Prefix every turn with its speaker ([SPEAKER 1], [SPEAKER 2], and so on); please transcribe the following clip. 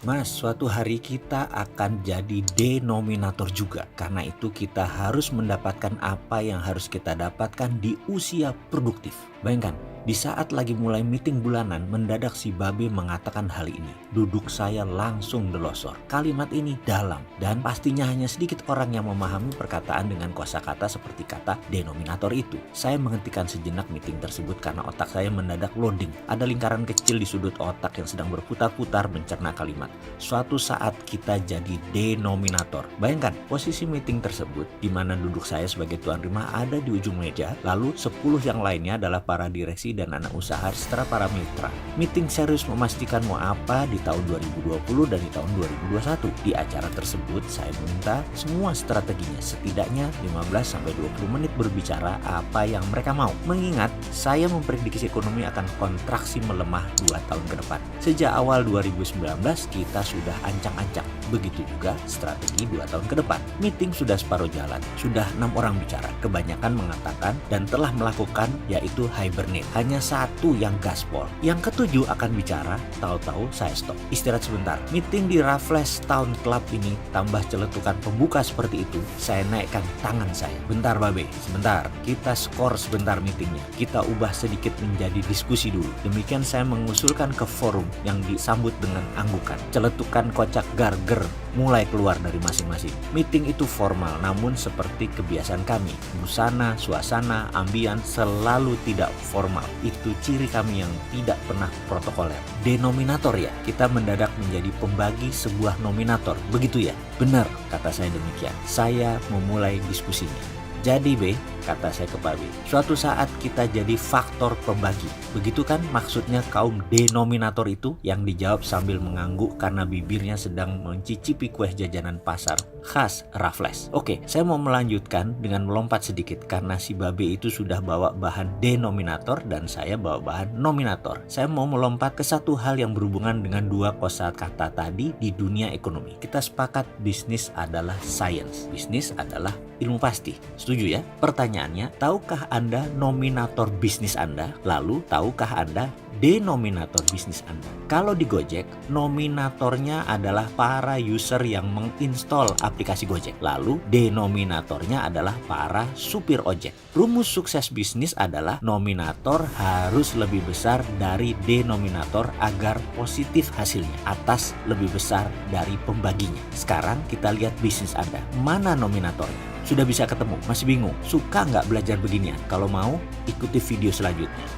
[SPEAKER 1] Mas, suatu hari kita akan jadi denominator juga. Karena itu kita harus mendapatkan apa yang harus kita dapatkan di usia produktif. Bayangkan, di saat lagi mulai meeting bulanan, mendadak si Babe mengatakan hal ini. Duduk saya langsung delosor. Kalimat ini dalam dan pastinya hanya sedikit orang yang memahami perkataan dengan kosakata seperti kata denominator itu. Saya menghentikan sejenak meeting tersebut karena otak saya mendadak loading. Ada lingkaran kecil di sudut otak yang sedang berputar-putar mencerna kalimat. Suatu saat kita jadi denominator. Bayangkan posisi meeting tersebut di mana duduk saya sebagai tuan rumah ada di ujung meja, lalu 10 yang lainnya adalah para direksi dan anak usaha serta para mitra. Meeting serius memastikan mau apa di tahun 2020 dan di tahun 2021. Di acara tersebut saya meminta semua strateginya setidaknya 15-20 menit berbicara apa yang mereka mau. Mengingat saya memprediksi ekonomi akan kontraksi melemah 2 tahun ke depan. Sejak awal 2019 kita sudah ancang-ancang. Begitu juga strategi 2 tahun ke depan. Meeting sudah separuh jalan. Sudah 6 orang bicara. Kebanyakan mengatakan dan telah melakukan yaitu hibernate. Hanya satu yang gaspol. Yang ketujuh akan bicara, tahu-tahu saya stop. Istirahat sebentar. Meeting di Raffles Town Club ini tambah celetukan pembuka seperti itu. Saya naikkan tangan saya. Bentar Babe, sebentar. Kita skor sebentar meetingnya. Kita ubah sedikit menjadi diskusi dulu. Demikian saya mengusulkan ke forum yang disambut dengan anggukan. Celetukan kocak garger mulai keluar dari masing-masing. Meeting itu formal, namun seperti kebiasaan kami, busana, suasana, ambian selalu tidak formal. Itu ciri kami yang tidak pernah protokoler. Denominator ya, kita mendadak menjadi pembagi sebuah nominator. Begitu ya? Benar, kata saya demikian. Saya memulai diskusinya. Jadi B, kata saya ke Pak B, suatu saat kita jadi faktor pembagi. Begitu kan maksudnya kaum denominator itu? Yang dijawab sambil mengangguk karena bibirnya sedang mencicipi kue jajanan pasar khas Raffles. Oke, saya mau melanjutkan dengan melompat sedikit karena si Babe itu sudah bawa bahan denominator dan saya bawa bahan nominator. Saya mau melompat ke satu hal yang berhubungan dengan dua kosakata tadi di dunia ekonomi. Kita sepakat bisnis adalah science. Bisnis adalah ilmu pasti. Setuju ya? Pertanyaannya, tahukah Anda nominator bisnis Anda? Lalu, tahukah Anda denominator bisnis Anda? Kalau di Gojek, nominatornya adalah para user yang menginstall aplikasi Gojek. Lalu, denominatornya adalah para supir ojek. Rumus sukses bisnis adalah nominator harus lebih besar dari denominator agar positif hasilnya atas lebih besar dari pembaginya. Sekarang kita lihat bisnis Anda. Mana nominatornya? Sudah bisa ketemu? Masih bingung? Suka nggak belajar beginian? Kalau mau, ikuti video selanjutnya.